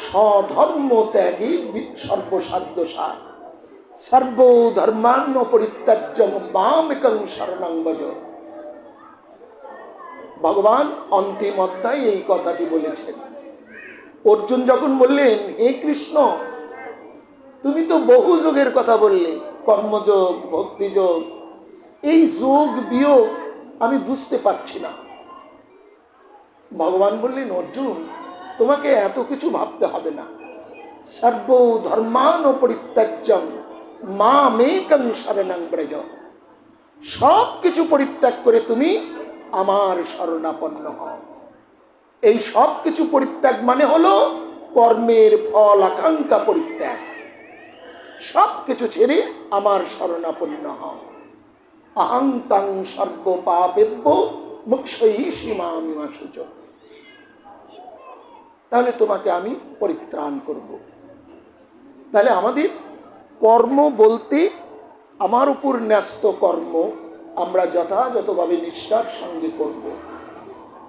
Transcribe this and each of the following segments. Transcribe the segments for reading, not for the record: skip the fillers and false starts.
স্বধর্ম ত্যাগী সর্বসাধ্য সার, সর্বধর্মান্ন পরিত্যাজ্যং মামেকং শরণং ভজ। ভগবান অন্তিম অধ্যায়ে এই কথাটি বলেছেন। অর্জুন যখন বললেন, হে কৃষ্ণ, তুমি তো বহু যোগের কথা বললে, কর্মযোগ, ভক্তিযোগ, এই যোগ বিয়োগ আমি বুঝতে পারছি না। ভগবান বললেন, অর্জুন, তোমাকে এত কিছু ভাবতে হবে না। সর্বধর্মান পরিত্যাজ্যং মামেকং শরণং ব্রজ। সব কিছু পরিত্যাগ করে তুমি আমার শরণাপন্ন হও। এই সব কিছু পরিত্যাগ মানে হলো কর্মের ফল আকাঙ্ক্ষা পরিত্যাগ। সব কিছু ছেড়ে আমার শরণাপন্ন হও। অহং তং সর্ব পাপেভ্য মোক্ষয়িষ্যামি মা শুচঃ। তাহলে তোমাকে আমি পরিত্রাণ করব। তাহলে আমাদের কর্ম বলতে আমার উপর ন্যস্ত কর্ম আমরা যথাযথভাবে নিষ্ঠার সঙ্গে করব,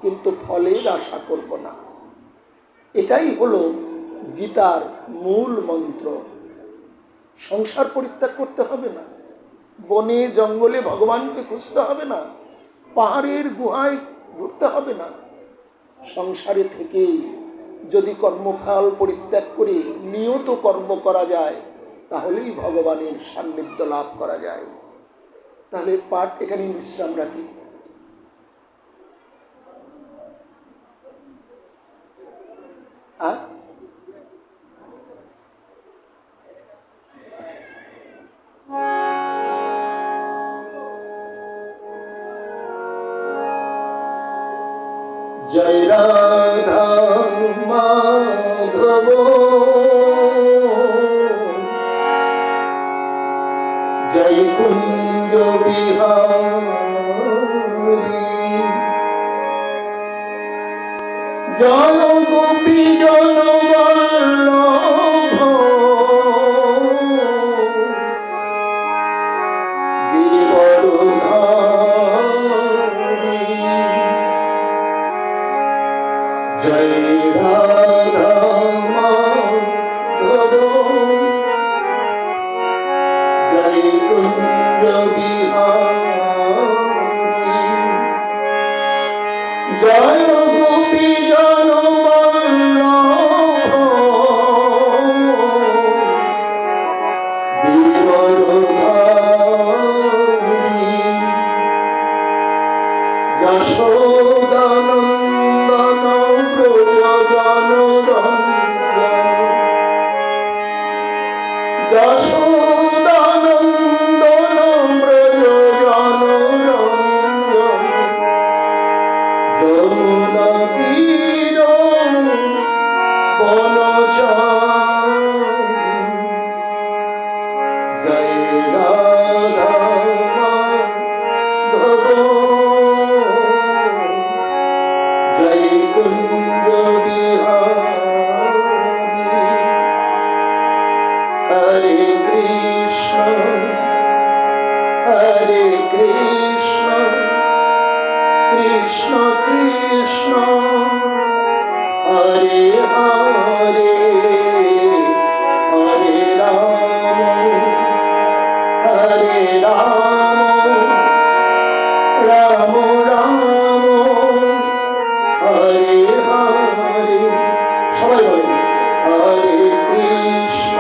কিন্তু ফলের আশা করব না। এটাই হলো গীতার মূল মন্ত্র। সংসার পরিত্যাগ করতে হবে না, বনে জঙ্গলে ভগবানকে খুঁজতে হবে না, পাহাড়ের গুহায় ঘুরতে হবে না। সংসারে থেকেই যদি কর্মফল পরিত্যাগ করে নিয়ত কর্ম করা যায়, তাহলেই ভগবানের সান্নিধ্য লাভ করা যায়। তাহলে পাঠ এখানে বিশ্রাম রাখি। জয় রাধা মাধব, জয় কুঞ্জ বিহারী, জয় গোপী জনবল্লভ, গিরিবরধারী। জয় রাধা মাধব, জয় কুঞ্জ বিহারী, জয় গোপী জনবল্লভ, গিরিবরধারী। যশোদানন্দন ব্রজজন রঞ্জন, যশোদানন্দন ব্রজজন রঞ্জন, যমুনা তীর বনচারী। জয় রাধা মাধব, জয় কুঞ্জ বিহারী। হরে কৃষ্ণ হরে কৃষ্ণ, কৃষ্ণ কৃষ্ণ হরে হরে, হরে রাম হরে রাম, রাম রাম হরে হরে। সবাই বলেন, হরে কৃষ্ণ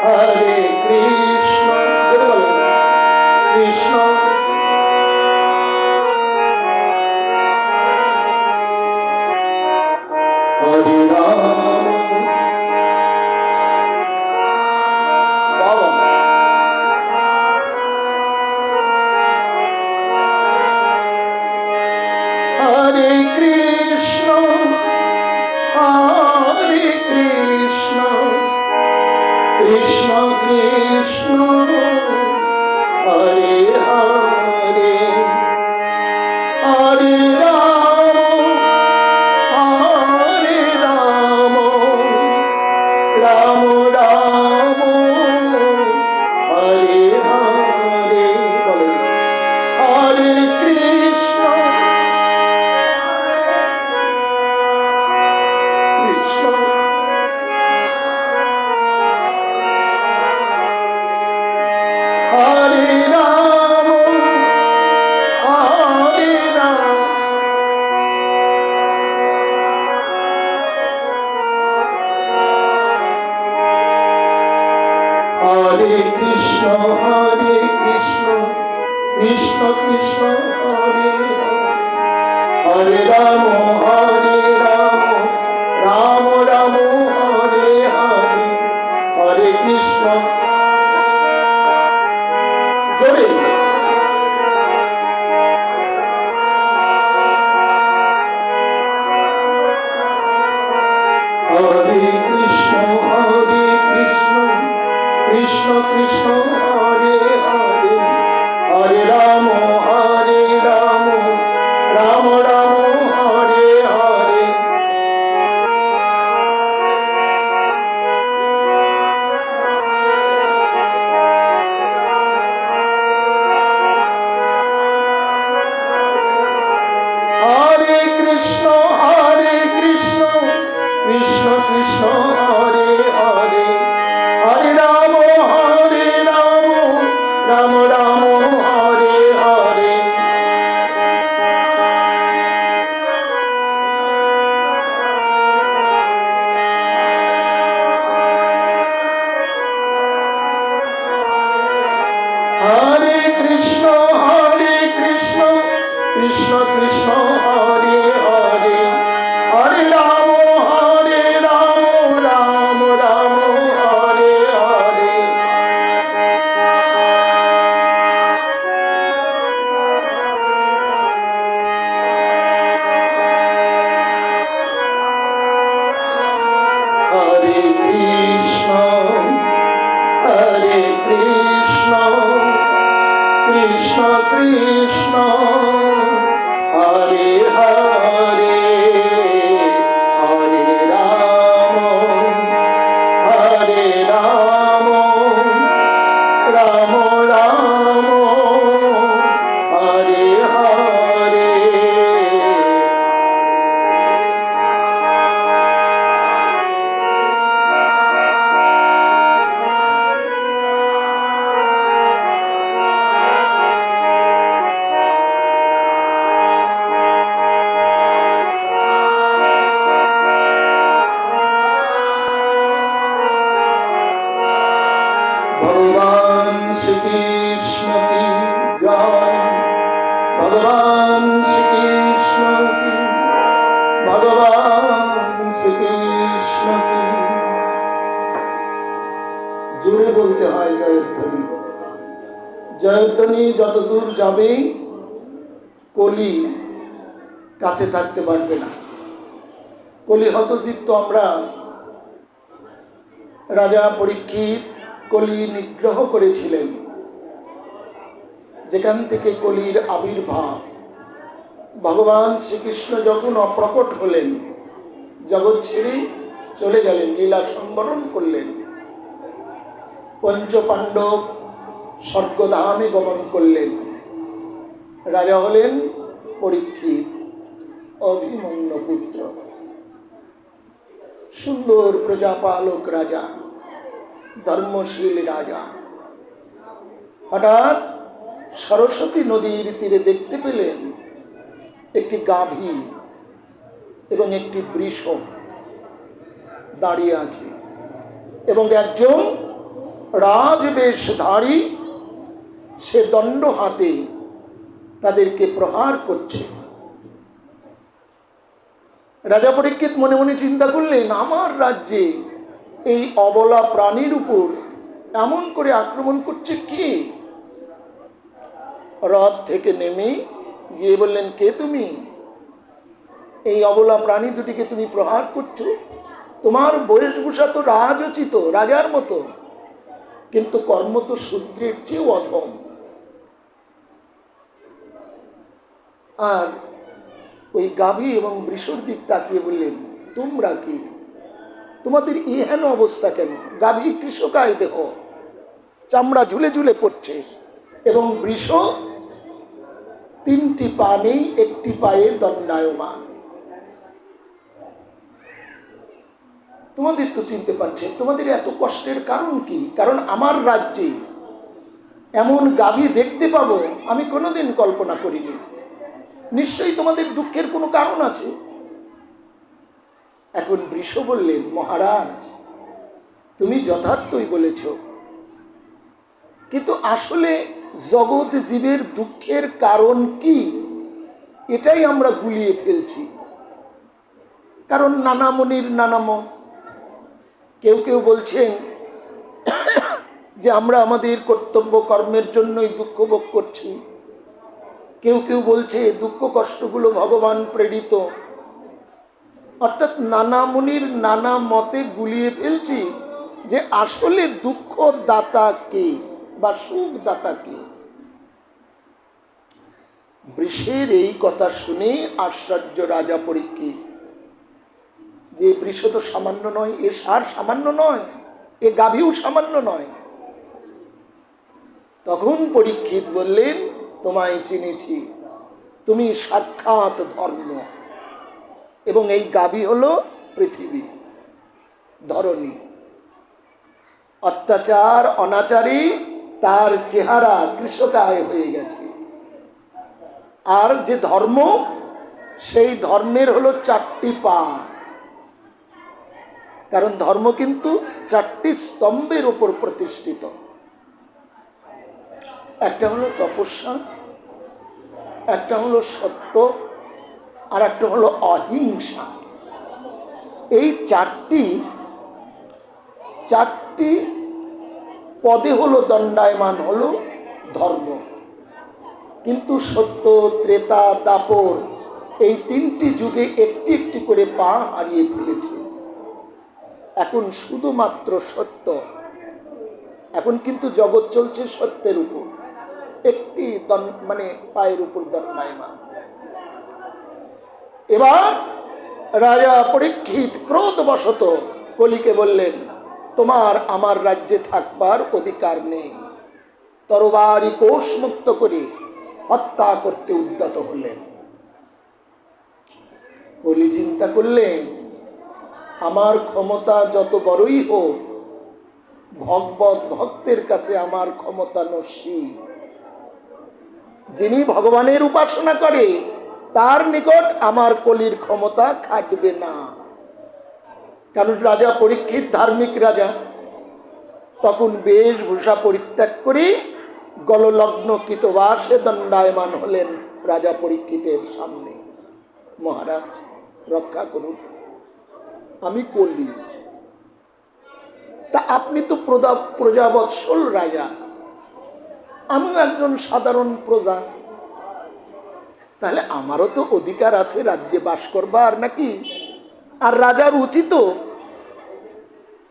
হরে কৃষ্ণ, যদি বলেন কৃষ্ণ হরে রাম। বাবা হরে কৃষ্ণ হরে কৃষ্ণ, কৃষ্ণ কৃষ্ণ হরে হরে, হরে রাম হরে রাম, রাম রাম হরে হরে। বলে হরে কৃষ্ণ কৃষ্ণ কৃষ্ণ হরে রাম হরে রাম হরে কৃষ্ণ কৃষ্ণ কৃষ্ণ হরে হরে রাম রাম রাম হরে হরে হরে কৃষ্ণ জোরে হরে কৃষ্ণ কৃষ্ণ কৃষ্ণ হরে হরে হরে রাম রাম রাম হরে হরে হরে কৃষ্ণ কৃষ্ণ কৃষ্ণ হরে হরে হরে রাম রাম রাম হরে হরে হরে কৃষ্ণ কৃষ্ণ কৃষ্ণ হরে হরে হরে রাম রাম রাম হরে হরে হরে কৃষ্ণ কৃষ্ণ কৃষ্ণ হরে হরে হরে রাম রাম রাম হরে হরে ভগবান শ্রীকৃষ্ণ কি জয় ভগবান শ্রীকৃষ্ণ কি ভগবান শ্রীকৃষ্ণ কি জোরে বলতে হয় জয়ধ্বনি জয়ধ্বনি যত দূর যাবে কলি কাছে থাকতে পারবে না কলি হতচিত্ত আমরা রাজা পরীক্ষিত কলি নিগ্রহ করেছিলেন যেখান থেকে কলির আবির্ভাব ভগবান শ্রীকৃষ্ণ যখন অপ্রকট হলেন জগৎ ছেড়ে চলে গেলেন লীলা সম্বরণ করলেন পঞ্চপাণ্ডব স্বর্গধামে গমন করলেন রাজা হলেন পরীক্ষিত অভিমন্যু পুত্র সুন্দর প্রজাপালক রাজা ধর্মশীল রাজা হঠাৎ সরস্বতী নদীর তীরে দেখতে পেলেন একটি গাভী এবং একটি বৃষ দাঁড়িয়ে আছে এবং একজন রাজবেশধারী সে দণ্ড হাতে তাদেরকে প্রহার করছে রাজা পরীক্ষিত মনে মনে চিন্তা করলেন আমার রাজ্যে এই অবলা প্রাণীর উপর এমন করে আক্রমণ করছে কে রথ থেকে নেমে গিয়ে বললেন কে তুমি এই অবলা প্রাণী দুটিকে তুমি প্রহার করছো তোমার বেশভূষা তো রাজোচিত রাজার মতো কিন্তু কর্ম তো শূদ্রের চেয়েও অধম আর ওই গাভী এবং বৃষর দিক তাকিয়ে বললেন তোমরা কি তোমাদের এহেন অবস্থা কেন গাভী কৃষকায় দেহ চামড়া ঝুলে ঝুলে পড়ছে এবং বৃষ তিনটি পা নেই একটি পায়ে দণ্ডায়মান তোমাদের তো চিনতে পারছে, তোমাদের এত কষ্টের কারণ কি? কারণ আমার রাজ্যে এমন গাভী দেখতে পাবো আমি কোনোদিন কল্পনা করিনি। নিশ্চয়ই তোমাদের দুঃখের কোনো কারণ আছে। এখন বৃষ বললেন, মহারাজ তুমি যথার্থই বলেছ, কিন্তু আসলে জগৎ জীবের দুঃখের কারণ কি এটাই আমরা গুলিয়ে ফেলছি। কারণ নানা মুনির নানা মত। কেউ কেউ বলছেন যে আমরা আমাদের কর্তব্য কর্মের জন্যই দুঃখ ভোগ করছি। কেউ কেউ বলছে দুঃখ কষ্টগুলো ভগবান প্রেরিত। অর্থাৎ নানা মুনির নানা মতে গুলিয়ে ফেলছি যে আসলে দুঃখ দাতা কে বা সুখ দাতা কে। বৃষের এই কথা শুনে আশ্চর্য রাজা পরীক্ষিত, যে বৃষ তো সামান্য নয়, এ ষাঁড় সামান্য নয়, এ গাভীও সামান্য নয়। তখন পরীক্ষিত বললেন, তোমায় চিনেছি, তুমি সাক্ষাৎ ধর্ম, এবং এই গাভী হলো পৃথিবী, ধরণী। অত্যাচার অনাচারী তার চেহারা কৃষকায় হয়ে গেছে। আর যে ধর্ম, সেই ধর্মের হলো 4টি পা। কারণ ধর্ম কিন্তু 4টি স্তম্ভের উপর প্রতিষ্ঠিত। একটা হলো তপস্যা, একটা হলো সত্য, আর একটা হলো অহিংসা। এই 4টি পদে হলো দণ্ডায়মান হলো ধর্ম। কিন্তু সত্য, ত্রেতা, দাপর এই 3টি যুগে একটি একটি করে পা হারিয়ে ফেলেছে। এখন শুধুমাত্র সত্য। এখন কিন্তু জগৎ চলছে সত্যের উপর, একটি পায়ের উপর দণ্ডায়মান। এবার রাজা পরীক্ষিত ক্রোধবশত কলিকে বললেন, তোমার আমার রাজ্যে থাকবার অধিকার নেই। তরবারি কোষ মুক্ত করে হত্যা করতে উদ্যত হলেন। কলি চিন্তা করলেন, আমার ক্ষমতা যত বড়ই হোক, ভগবত ভক্তের কাছে আমার ক্ষমতা নস্যি। যিনি ভগবানের উপাসনা করে তার নিকট আমার কলির ক্ষমতা খাটবে না। কারণ রাজা পরীক্ষিত ধার্মিক রাজা। তখন বেশভূষা পরিত্যাগ করে গললগ্ন কৃতবাসে দণ্ডায়মান হলেন রাজা পরীক্ষিতের সামনে। মহারাজ রক্ষা করুন, আমি কলি। তা আপনি তো প্রজাবৎসল রাজা, আমিও একজন সাধারণ প্রজা, তাহলে আমারও তো অধিকার আছে রাজ্যে বাস করবার নাকি? আর রাজার উচিত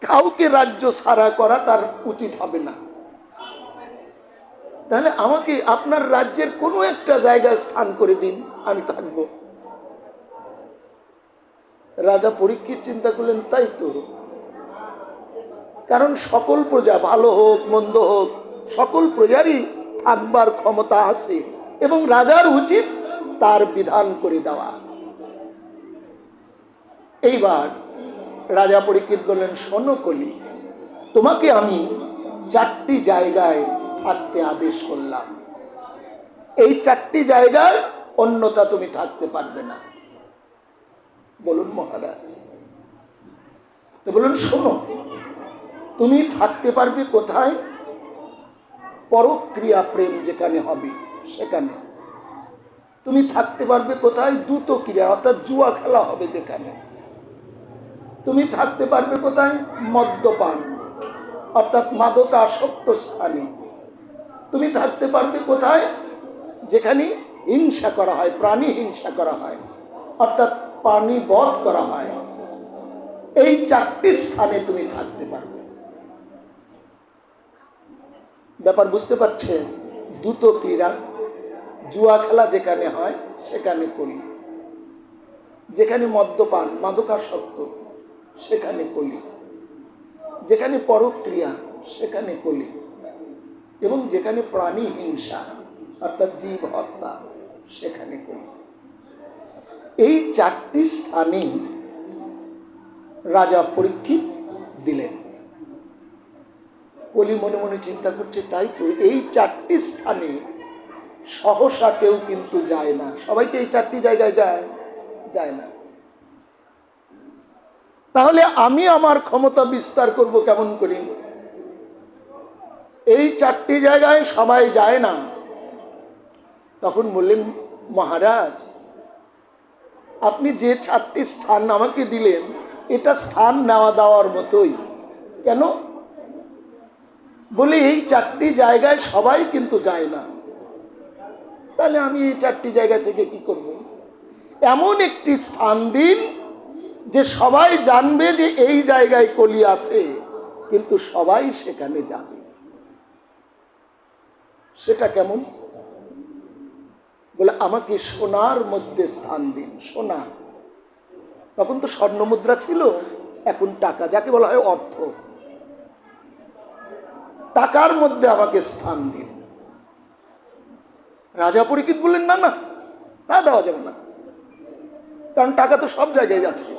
কাউকে রাজ্য ছাড়া করা তার উচিত হবে না। তাহলে আমাকে আপনার রাজ্যের কোনো একটা জায়গায় স্থান করে দিন, আমি থাকবো। রাজা পরীক্ষিত চিন্তা করলেন, তাই তো, কারণ সকল প্রজা ভালো হোক মন্দ হোক, সকল প্রজারই থাকবার ক্ষমতা আছে এবং রাজার উচিত তার বিধান করে দেওয়া। এইবার রাজা পরীক্ষিত বললেন, শোনো কলি, তোমাকে আমি 4টি জায়গায় থাকতে আদেশ করলাম। এই 4টি জায়গায় অন্যথা তুমি থাকতে পারবে না। বলুন মহারাজ। তো বলুন, শোনো, তুমি থাকতে পারবে কোথায়? পরক্রিয়া প্রেম যেখানে হবে সেখানে। তুমি থাকতে পারবে কোথায়? দ্রুত ক্রিয়া অর্থাৎ জুয়া খেলা হবে যেখানে। তুমি থাকতে পারবে কোথায়? মদ্যপান অর্থাৎ মাদকাসক্ত স্থানে। তুমি থাকতে পারবে কোথায়? যেখানে হিংসা করা হয়, প্রাণী হিংসা করা হয়, অর্থাৎ প্রাণী বধ করা হয়। এই 4টি স্থানে তুমি থাকতে পারবে। ব্যাপার বুঝতে পারছেন? দ্রুত ক্রীড়া, জুয়া খেলা যেখানে হয় সেখানে কলি, যেখানে মদ্যপান মাদকাসক্ত সেখানে কলি, যেখানে পরক্রিয়া সেখানে কলি, এবং যেখানে প্রাণী হিংসা অর্থাৎ জীব হত্যা সেখানে কলি। এই 4টি স্থানে রাজা পরীক্ষিত দিলেন। কলি মনে মনে চিন্তা করছে, তাই তো, এই 4টি স্থানে সহসা কেউ কিন্তু যায় না। সবাইকে এই 4টি জায়গায় যায় না। তাহলে আমি আমার ক্ষমতা বিস্তার করব কেমন করে? এই 4টি জায়গায় সবাই যায় না। তখন বললেন, মহারাজ, আপনি যে 4টি স্থান আমাকে দিলেন, এটা স্থান নেওয়া দেওয়ার মতোই। কেন? বলে এই 4টি জায়গায় সবাই কিন্তু যায় না। তাহলে আমি এই 4টি জায়গা থেকে কি করব? এমন একটি স্থান দিন যে সবাই জানবে যে এই জায়গায় কলি আছে, কিন্তু সবাই সেখানে যাবে। সেটা কেমন? বলে, আমাকে সোনার মধ্যে স্থান দিন। সোনা, তখন তো স্বর্ণ মুদ্রা ছিল, এখন টাকা, যাকে বলা হয় অর্থ। টাকার মধ্যে আমাকে স্থান দিন। রাজা পরীক্ষিত বললেন, না না, তা দেওয়া যাবে না, কারণ টাকা তো সব জায়গায় যাচ্ছে,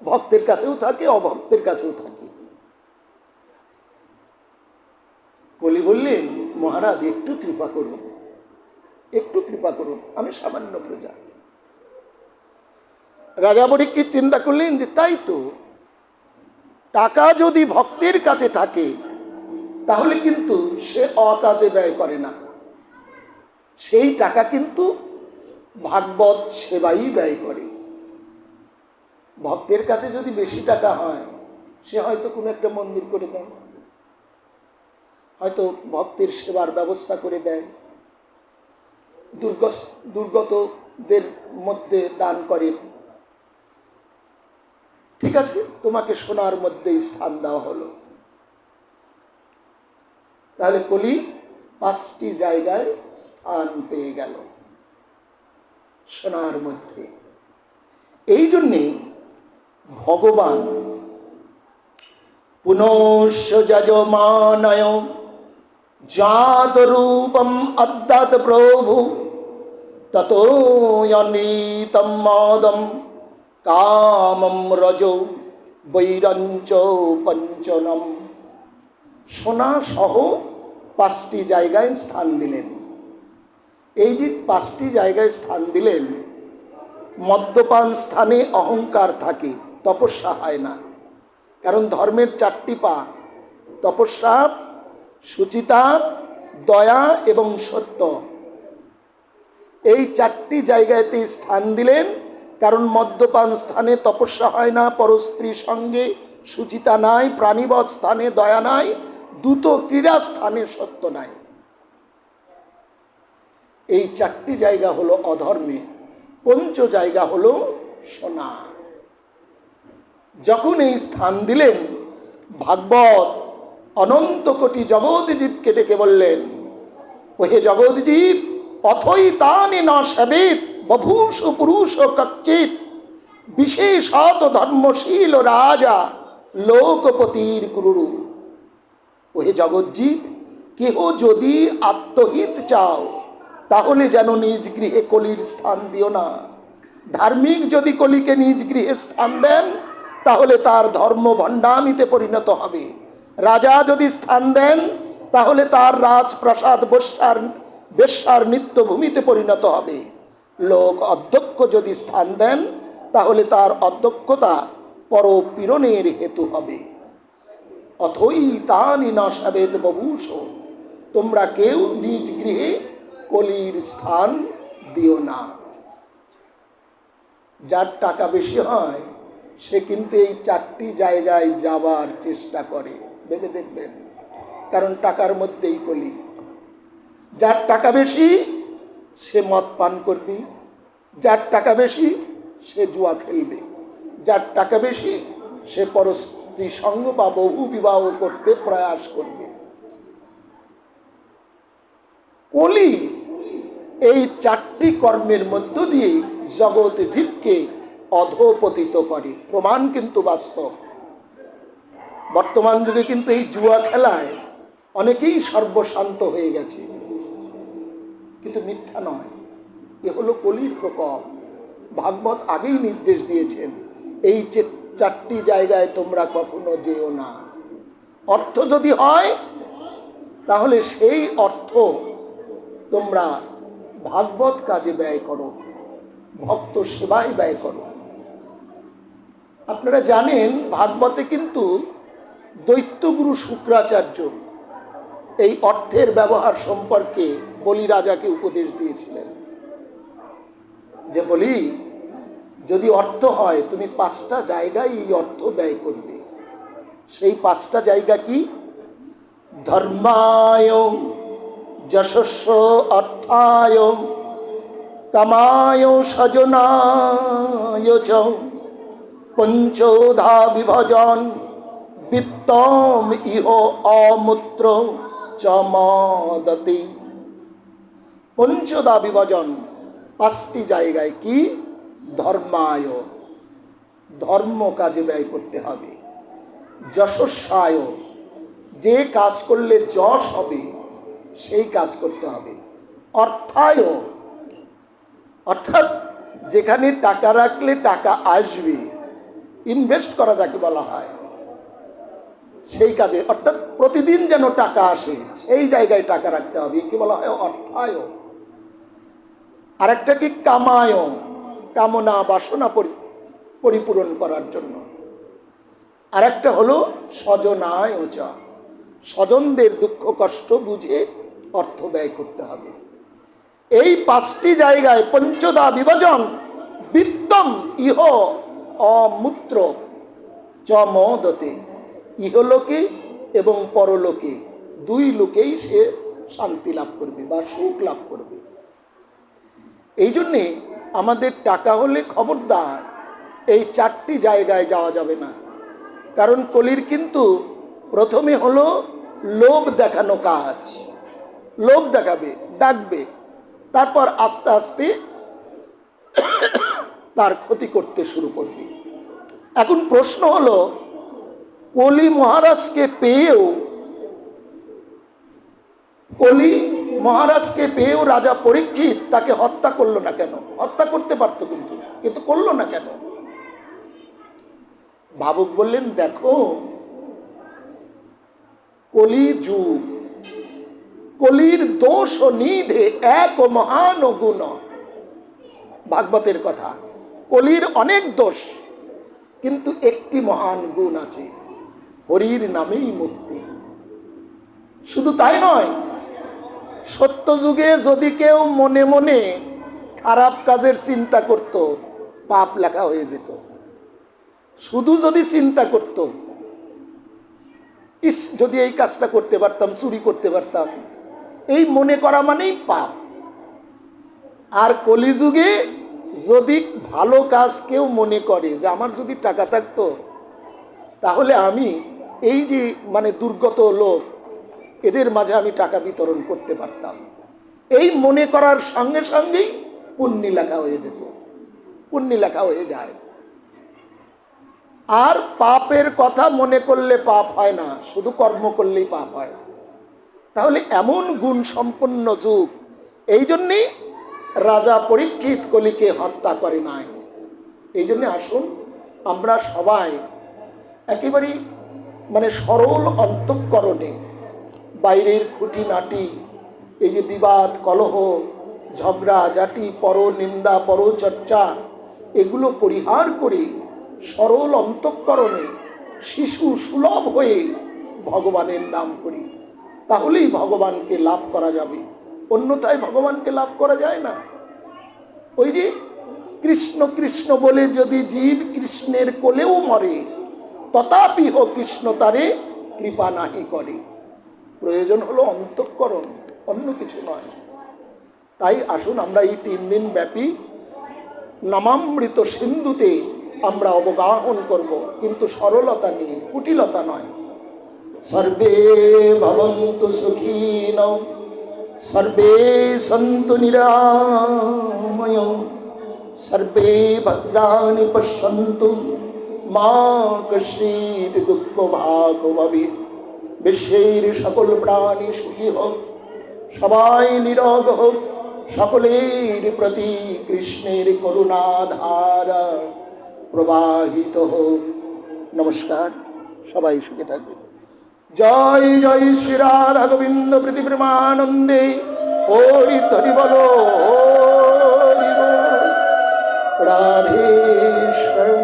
ভক্তের কাছেও থাকে, অভক্তের কাছেও থাকে। কলি বললেন, মহারাজ, একটু কৃপা করুন, একটু কৃপা করুন, আমি সামান্য প্রজা। রাজা পরীক্ষিত চিন্তা করলেন যে তাই তো, টাকা যদি ভক্তের কাছে থাকে তাহলে কিন্তু সে অকাজে ব্যয় করে না, সেই টাকা কিন্তু ভাগবত সেবাই ব্যয় করে। ভক্তের কাছে যদি বেশি টাকা হয়, সে হয়তো কোনো একটা মন্দির করে দেয়, হয়তো ভক্তের সেবার ব্যবস্থা করে দেয়, দুর্গতদের মধ্যে দান করে। ঠিক আছে, তোমাকে সোনার মধ্যেই স্থান দেওয়া হলো। তাহলে কলি 5টি জায়গায় স্থান পেয়ে গেল সোনার মধ্যে। এই জন্যে ভগবান পুনশ্চ যজমানয় জাত রূপম অদ্যাত প্রভু ততোয়নৃতম মদম কামম রজো বৈরঞ্চ পঞ্চনম। সোনা সহ 5টি জায়গায় স্থান দিলেন। এই যে 5টি জায়গায় স্থান দিলেন, মদ্যপান স্থানে অহংকার থাকে, তপস্যা হয় না। কারণ ধর্মের 4টি পা: তপস্যা, সুচিতা, দয়া এবং সত্য। এই 4টি জায়গাতে স্থান দিলেন, কারণ মদ্যপান স্থানে তপস্যা হয় না, পরস্ত্রীর সঙ্গে সুচিতা নাই, প্রাণীবধ স্থানে দয়া নাই, দ্রুত ক্রীড়া স্থানে সত্য নাই। এই 4টি জায়গা হলো অধর্মে, 5 জায়গা হলো সোনা। যখন এই স্থান দিলেন, ভাগবত অনন্ত কোটি জগৎজীবকে ডেকে বললেন, ওহে জগৎজীব, অথই তানি ন সেবেত বভূষ পুরুষ কচ্চিৎ বিশেষত ধর্মশীল রাজা লোকপতির গুরু। ওহে জগৎজীব, কেহ যদি আত্মহিত চাও, তাহলে যেন নিজ গৃহে কলির স্থান দিও না। ধার্মিক যদি কলিকে নিজ গৃহে স্থান দেন, তাহলে তার ধর্ম ভণ্ডামিতে পরিণত হবে। রাজা যদি স্থান দেন, তাহলে তার রাজপ্রাসাদ বেশ্যার নিত্যভূমিতে পরিণত হবে। লোক অধ্যক্ষ যদি স্থান দেন, তাহলে তার অধ্যক্ষতা পরপীড়নের হেতু হবে। অথই তানি ন সেবেত বভূষ, তোমরা কেউ নিজ গৃহে কলির স্থান দিও না। যার টাকা বেশি হয়, সে কিন্তু এই 4টি জায়গায় যাবার চেষ্টা করে, ভেবে দেখবেন, কারণ টাকার মধ্যেই কলি। যার টাকা বেশি সে মদ পান করবে, যার টাকা বেশি সে জুয়া খেলবে, যার টাকা বেশি সে পরস্ত্রী সঙ্গ বা বহু বিবাহ করতে প্রয়াস করবে। কলি এই 4টি কর্মের মধ্য দিয়ে জগৎ জীবকে অধপতিত করে। প্রমাণ কিন্তু বাস্তব। বর্তমান যুগে কিন্তু এই জুয়া খেলায় অনেকেই সর্বশান্ত হয়ে গেছে, কিন্তু মিথ্যা নয়, এ হলো কলির প্রকোপ। ভাগবত আগেই নির্দেশ দিয়েছেন, এই যে চারটি জায়গায় তোমরা কখনো যেও না। অর্থ যদি হয় তাহলে সেই অর্থ তোমরা ভাগবত কাজে ব্যয় করো, ভক্ত সেবায় ব্যয় করো। আপনারা জানেন ভাগবতে কিন্তু দৈত্যগুরু শুক্রাচার্য এই অর্থের ব্যবহার সম্পর্কে বলি রাজাকে উপদেশ দিয়েছিলেন যে, বলি, যদি অর্থ হয় তুমি 5টা জায়গায় এই অর্থ ব্যয় করবে। সেই 5টা জায়গা কি? ধর্মায়, যশস্ব, অর্থায়, কামায়, স্বজনায় চ পঞ্চধা বিভজন বিত্তম ইহ অমূত্র চ মদতি। পঞ্চদা বিভজন, 5টি জায়গায় কি? ধর্মায়, ধর্ম কাজে ব্যয় করতে হবে। যশস্বায়, যে কাজ করলে যশ হবে সেই কাজ করতে হবে। অর্থায়, অর্থাৎ যেখানে টাকা রাখলে টাকা আসবে, ইনভেস্ট করা যাকে বলা হয়, সেই কাজে, অর্থাৎ প্রতিদিন যেন টাকা আসে সেই জায়গায় টাকা রাখতে হবে, কি বলা হয়? অর্থায়। আরেকটা কি? কামায়, কামনা বাসনা পরিপূরণ করার জন্য। আরেকটা হলো স্বজনায় চ, স্বজনদের দুঃখ কষ্ট বুঝে অর্থ ব্যয় করতে হবে। এই 5টি জায়গায় পঞ্চদা বিভজন বিত্তম ইহ অমূত্র চ মদতে, ইহলোকে এবং পরলোকে 2 লোকেই সে শান্তি লাভ করবে বা সুখ লাভ করবে। এই জন্যে আমাদের টাকা হলে খবরদার এই 4টি জায়গায় যাওয়া যাবে না। কারণ কলির কিন্তু প্রথমে হলো লোভ দেখানো কাজ, লোভ দেখাবে, ডাকবে, তারপর আস্তে আস্তে তার ক্ষতি করতে শুরু করবে। এখন প্রশ্ন হলো, কলি মহারাজকে পেয়েও রাজা পরীক্ষিত তাকে হত্যা করলো না কেন? হত্যা করতে পারতো কিন্তু করলো না কেন? ভাবুক বললেন, দেখো, কলি যুগ, কলির দোষ ও নিধে এক ও মহান ও গুণ। ভাগবতের কথা, কলির অনেক দোষ কিন্তু একটি মহান গুণ আছে, হরির নামেই মুক্তি। শুধু তাই নয়, সত্য যুগে যদি কেউ মনে মনে খারাপ কাজের চিন্তা করত, পাপ লেখা হয়ে যেত। শুধু যদি চিন্তা করত, ইস, যদি এই কাজটা করতে পারতাম, চুরি করতে পারতাম, এই মনে করা মানেই পাপ। আর কলিযুগে যদি ভালো কাজ কেউ মনে করে যে আমার যদি টাকা থাকতো তাহলে আমি এই যে দুর্গত লোক, এদের মাঝে আমি টাকা বিতরণ করতে পারতাম, এই মনে করার সঙ্গে সঙ্গেই পুণ্য লেখা হয়ে যেত, পুণ্য লেখা হয়ে যায়। আর পাপের কথা মনে করলে পাপ হয় না, শুধু কর্ম করলেই পাপ হয়। তাহলে এমন গুণ সম্পন্ন যুগ, এই জন্যেই রাজা পরীক্ষিত কলিকে হত্যা করে নাই। এই জন্যে আসুন আমরা সবাই একেবারেই সরল অন্তঃকরণে বাইরের খুঁটিনাটি, এই যে বিবাদ, কলহ, ঝগড়া ঝাঁটি, পরনিন্দা, পরচর্চা, এগুলো পরিহার করে সরল অন্তঃকরণে শিশু সুলভ হয়ে ভগবানের নাম করি, তাহলেই ভগবানকে লাভ করা যাবে। অন্যথায় ভগবানকে লাভ করা যায় না। ওই যে কৃষ্ণ কৃষ্ণ বলে যদি জীব কৃষ্ণের কোলেও মরে, তথাপি হো কৃষ্ণ তারে কৃপা নাহি করে। প্রয়োজন হলো অন্তঃকরণ, অন্য কিছু নয়। তাই আসুন আমরা এই 3 দিন ব্যাপী নামামৃত সিন্ধুতে আমরা অবগাহন করব, কিন্তু সরলতা নিয়ে, কুটিলতা নয়। সর্বে ভবন্তু সুখিনঃ, সর্বে সন্তু নিরাময়ঃ, সর্বে ভদ্রাণি পশ্যন্তু মা কশ্চিৎ দুঃখ ভাগ ভবেৎ। বিশ্বের সকল প্রাণী সুখী হোক, সবাই নিরোগ হোক, সকলের প্রতি কৃষ্ণের করুণাধারা প্রবাহিত হোক। নমস্কার, সবাই সুখে থাকবেন। জয় জয় শ্রী রাধা গোবিন্দ প্রীতি প্রেমানন্দে। হরি হরি বলো, হরি বল। রাধেশ্বরম।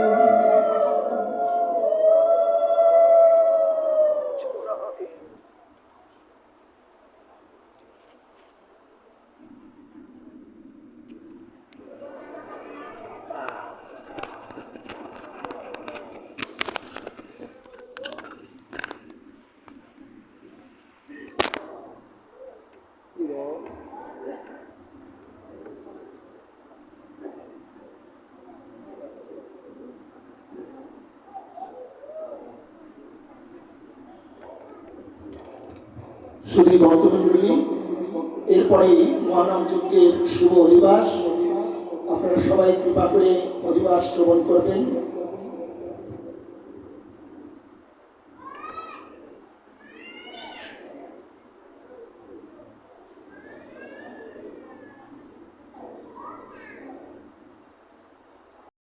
শুধু ভক্তমন্ডলী, এরপরে মহানাম যজ্ঞের শুভ অধিবাস। আপনারা সবাই কৃপা করে অধিবাস শ্রবণ করবেন।